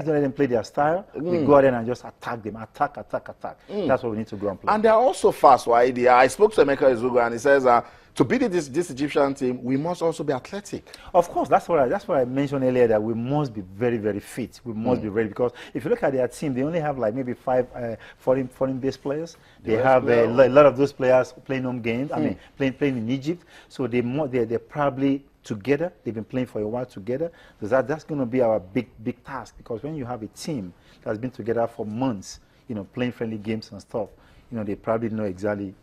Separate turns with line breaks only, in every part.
don't let them play their style. We go out there and just attack them, attack. That's what we need to go and play.
And they're also fast, right? I spoke to Emeka Ezugo, and he says, to beat this Egyptian team, we must also be athletic.
Of course, that's what I mentioned earlier, that we must be very, very fit. We must be ready, because if you look at their team, they only have like maybe 5 foreign-based players. They have a lot of those players playing home games. I mean, playing in Egypt. So they're probably together. They've been playing for a while together. So that's going to be our big task, because when you have a team that's been together for months, playing friendly games and stuff, they probably know exactly,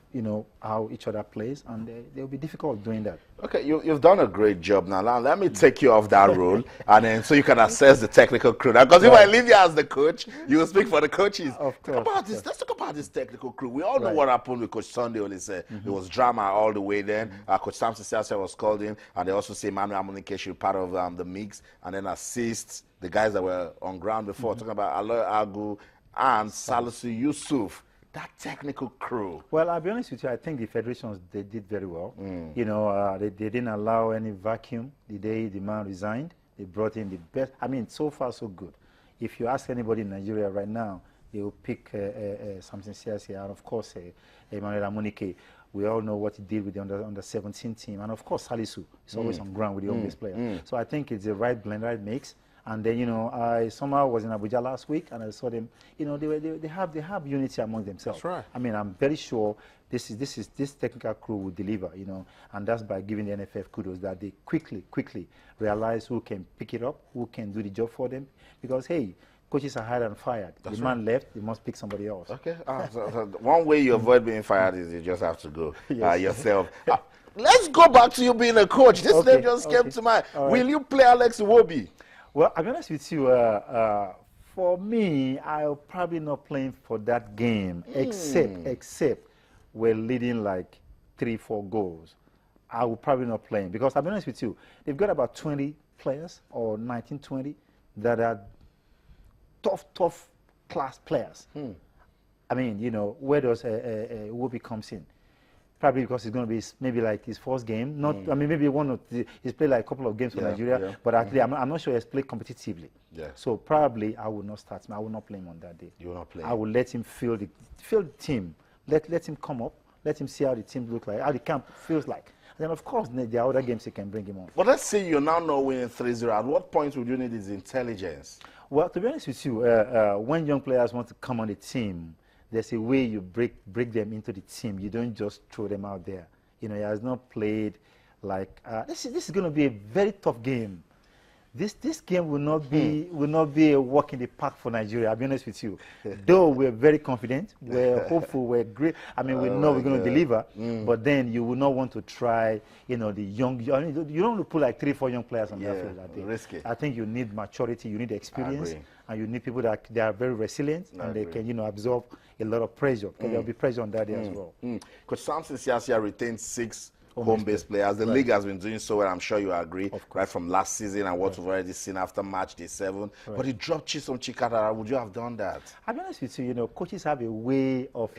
how each other plays, and they'll be difficult doing that.
Okay, you've done a great job now. Now, let me take you off that role, and then so you can assess the technical crew. Because if I leave you as the coach, you will speak for the coaches.
Of course.
Let's talk about this technical crew. We all know what happened with Coach Sunday Olise. There was drama all the way then. Coach Samson Siasia was called in, and they also say Manuel Amunike should be part of the mix, and then assist the guys that were on ground before, talking about Aloy Agu and Salisu Yusuf. That technical crew.
Well, I'll be honest with you, I think the federations, they did very well. They didn't allow any vacuum the day the man resigned. They brought in the best. I mean, so far, so good. If you ask anybody in Nigeria right now, they will pick Samson Siasia, and of course, Emmanuel Amunike. We all know what he did with the under 17 team. And of course, Salisu is always on ground with the home-based player. So I think it's the right blend, right mix. And then, I somehow was in Abuja last week, and I saw them, they have unity among themselves.
That's right.
I mean, I'm very sure this technical crew will deliver, and that's by giving the NFF kudos that they quickly realize who can pick it up, who can do the job for them, because, hey, coaches are hired and fired. The man left, they must pick somebody else.
Okay. So one way you avoid being fired is you just have to go yourself. Let's go back to you being a coach. This name just came to mind. Will you play Alex Iwobi?
Well, I'll be honest with you, for me, I'll probably not playing for that game, except we're leading like 3-4 goals. I will probably not playing, because I'll be honest with you, they've got about 20 players, or 19, 20, that are tough class players. I mean, where does Iwobi comes in? Probably because it's going to be maybe like his first game. I mean, maybe he's played like a couple of games for Nigeria, but actually, I'm not sure he's played competitively. So probably I will not start him. I will not play him on that day.
You will not play.
I will let him feel the team. Let him come up. Let him see how the team look like, how the camp feels like. And then, of course, there are other games you can bring him on.
But let's say you're now not winning 3-0. At what point would you need his intelligence?
Well, to be honest with you, when young players want to come on the team, there's a way you break them into the team. You don't just throw them out there. He has not played like this is going to be a very tough game. This game will not be a walk in the park for Nigeria. I'll be honest with you. Though we're very confident, we're hopeful, we're great. I mean, we know we're going to deliver. But then you will not want to try, the young. You don't want to put like 3-4 young players on that field that day.
Risky.
I think you need maturity, you need experience, and you need people that they are very resilient and they can, absorb a lot of pressure. Because there'll be pressure on that day as well.
Coach Samson Siasia retained 6 home-based players. The league has been doing so well, I'm sure you agree, right from last season and what we've already seen after match day 7. But he dropped Chisom Chikatara. Would you have done that? I'll
be honest with you, coaches have a way of,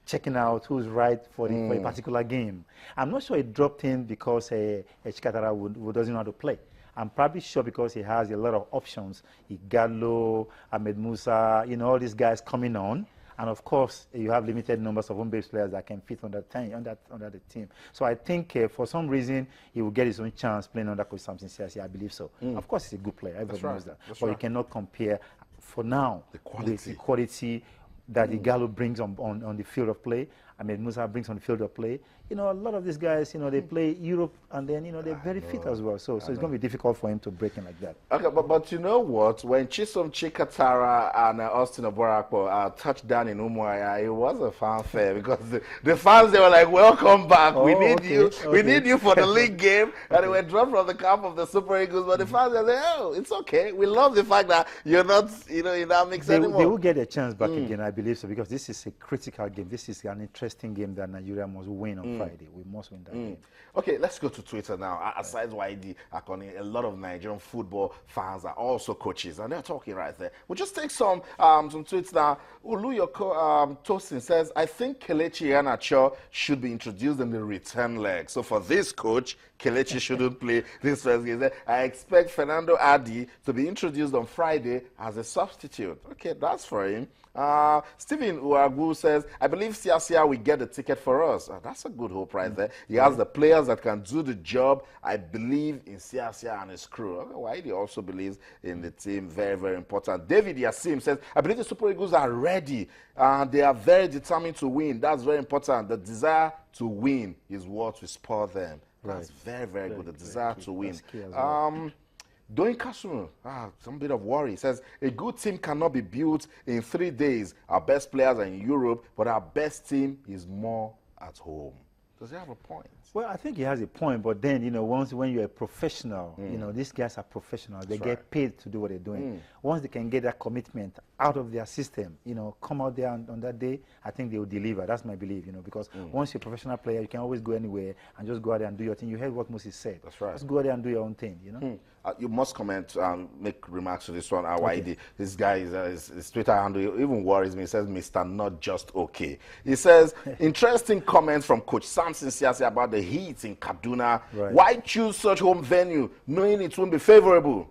checking out who's right for a particular game. I'm not sure he dropped him because Chikatara who doesn't know how to play. I'm probably sure because he has a lot of options. Igalo, Ahmed Musa, all these guys coming on. And of course, you have limited numbers of home-based players that can fit on the team. So I think for some reason, he will get his own chance playing under Coach Samson Siasia. I believe so. Of course, he's a good player. Everybody knows that. But you cannot compare, for now, the quality that Igalo brings on the field of play. Ahmed Musa brings on the field of play. A lot of these guys, they play Europe, and then, they're very fit as well. So it's going to be difficult for him to break in like that.
Okay, but you know what? When Chisom Chikatara and Austin Oborakpo touched down in Umuahia, it was a fanfare because the fans, they were like, welcome back. We need you. We need you for the league game. And they were dropped from the camp of the Super Eagles. But the fans were like, oh, it's okay. We love the fact that you're not, in that mix anymore.
They will get a chance back again, I believe so, because this is a critical game. This is an interesting game that Nigeria must win on Friday. We must win that game.
Okay, let's go to Twitter now. Aside YD, Akoni, a lot of Nigerian football fans are also coaches, and they're talking right there. We'll just take some tweets now. Uluyoko Tosin says, I think Kelechi Iheanacho should be introduced in the return leg. So for this coach, Kelechi shouldn't play this first game. I expect Fernando Adi to be introduced on Friday as a substitute. Okay, that's for him. Stephen Uagu says, I believe Siasia will get the ticket for us. That's a good hope right there. He has the players that can do the job. I believe in Siasia and his crew. Okay, why he also believes in the team. Very, very important. David Yassim says, I believe the Super Eagles are ready. They are very determined to win. That's very important. The desire to win is what will spur them. That's very, very good. The desire to win. Doing Kasum, some bit of worry. It says, a good team cannot be built in 3 days. Our best players are in Europe, but our best team is more at home. Does he have a point?
Well, I think he has a point, but then, you know, when you're a professional, you know, these guys are professionals. They get paid to do what they're doing. Once they can get that commitment out of their system, you know, come out there on that day, I think they will deliver. That's my belief, you know, because once you're a professional player, you can always go anywhere and just go out there and do your thing. You heard what Moses said.
That's right.
Just go out there and do your own thing, you know.
You must comment, make remarks to this one. This guy, his Twitter handle even worries me. He says, Mr. Not Just Okay. He says, interesting comments from Coach Samson Siasi about the heat in Kaduna. Why choose such home venue knowing it won't be favorable?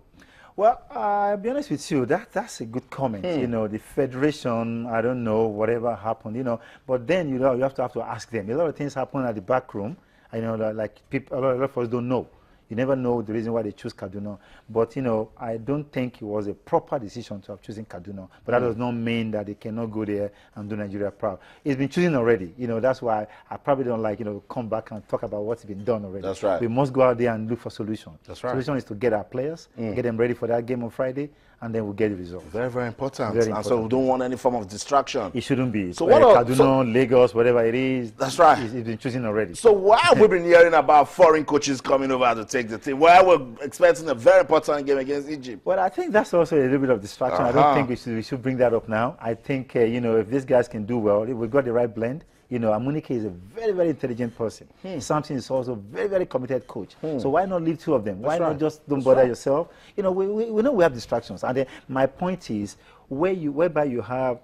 Well, I'll be honest with you, that's a good comment. You know, the federation, I don't know, whatever happened, you know, but then, you know, you have to ask them. A lot of things happen at the back room, you know, like people, a lot of us don't know. You never know the reason why they choose Kaduna. But, you know, I don't think it was a proper decision to have chosen Kaduna. But that does not mean that they cannot go there and do Nigeria proud. It's been chosen already. You know, that's why I probably don't like, you know, come back and talk about what's been done already.
That's right.
We must go out there and look for solutions.
That's right.
Solution is to get our players, get them ready for that game on Friday, and then we'll get the result.
Very, very important.
Very important.
And so we don't want any form of distraction.
It shouldn't be.
So what
Kaduna, Lagos, whatever it is.
That's right.
It's been chosen already.
So why have we been hearing about foreign coaches coming over to take the team? Why we're expecting a very important game against Egypt?
Well, I think that's also a little bit of distraction. I don't think we should bring that up now. I think, you know, if these guys can do well, if we've got the right blend, you know, Amunike is a very, very intelligent person. Samson is also a very, very committed coach. So why not leave two of them? Why not just don't bother yourself? You know, we know we have distractions. And then my point is, whereby you have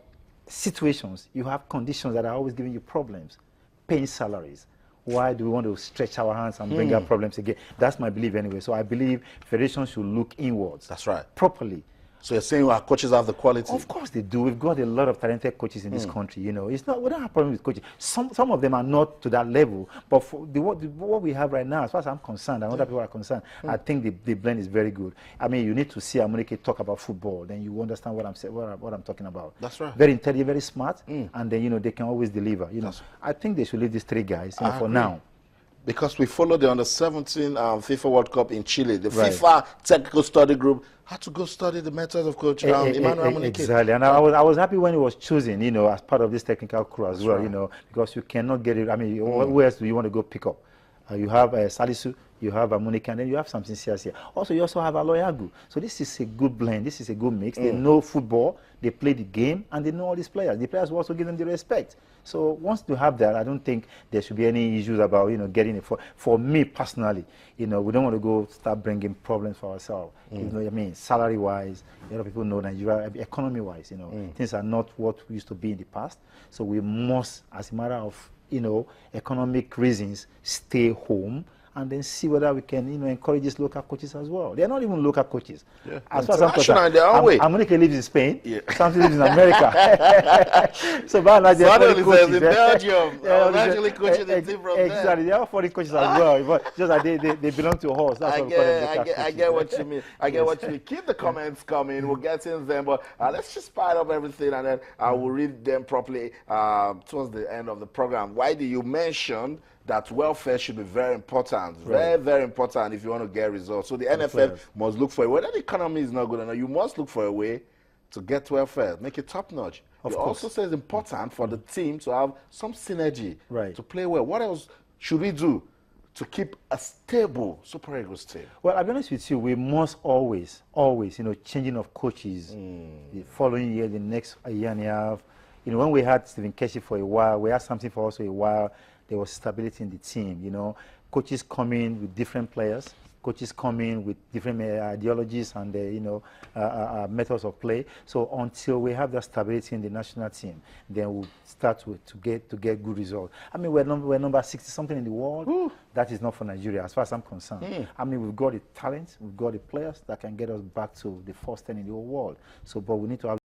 situations, you have conditions that are always giving you problems, paying salaries. Why do we want to stretch our hands and bring our problems again? That's my belief anyway. So I believe federations should look inwards.
That's right.
Properly.
So you're saying our coaches have the quality?
Of course they do. We've got a lot of talented coaches in this country. You know, it's not, we don't have a problem with coaches. Some of them are not to that level. But for what we have right now, as far as I'm concerned, and other people are concerned, I think the blend is very good. I mean, you need to see Amunike talk about football, then you understand what I'm saying, what I'm talking about.
That's right.
Very intelligent, very smart, and then, you know, they can always deliver. You know, I think they should leave these three guys, you know, for now.
Because we followed the Under-17 FIFA World Cup in Chile. The FIFA Technical Study Group had to go study the methods of Coach Emmanuel Amunike.
Exactly, and I was happy when he was chosen, you know, as part of this technical crew as well, you know, because you cannot get it. I mean, who else do you want to go pick up? You have Salisu, you have Amunike, and then you have something serious here. Also, you also have Aloyagu. So this is a good blend. This is a good mix. They know football, they play the game, and they know all these players. The players will also give them the respect. So once you have that, I don't think there should be any issues about, you know, getting it. For me personally, you know, we don't want to go start bringing problems for ourselves. You know what I mean? Salary-wise, a lot of people know Nigeria, economy-wise, you know, things are not what we used to be in the past. So we must, as a matter of, you know, economic reasons, stay home and then see whether we can, you know, encourage these local coaches as well. They're not even local coaches. As far as I'm concerned, Amunike lives in Spain. Samson lives in America. So by and large, they're foreign coaches.
In Belgium. Actually coaching the team from there.
Exactly. They are foreign coaches as well. But just that they belong to a horse. That's
I get what you mean. I get what you mean. Keep the comments coming. We'll get in them. But let's just pile up everything and then I will read them properly towards the end of the program. Why do you mention that welfare should be very important, very, very important if you want to get results. So the NFF must look for a way. Whether the economy is not good enough, you must look for a way to get welfare, make it top-notch. It also says it's important for the team to have some synergy to play well. What else should we do to keep a stable Super Eagles team?
Well, I'll be honest with you, we must always, you know, changing of coaches the following year, the next year and a half. You know, when we had Stephen Keshi for a while, we had something for also a while. There was stability in the team, you know. Coaches come in with different players, coaches come in with different ideologies and methods of play. So until we have that stability in the national team, then we'll start to get good results. I mean, we're number 60 something in the world. Ooh. That is not for Nigeria, as far as I'm concerned. I mean, we've got the talent, we've got the players that can get us back to the first 10 in the whole world. So, but we need to have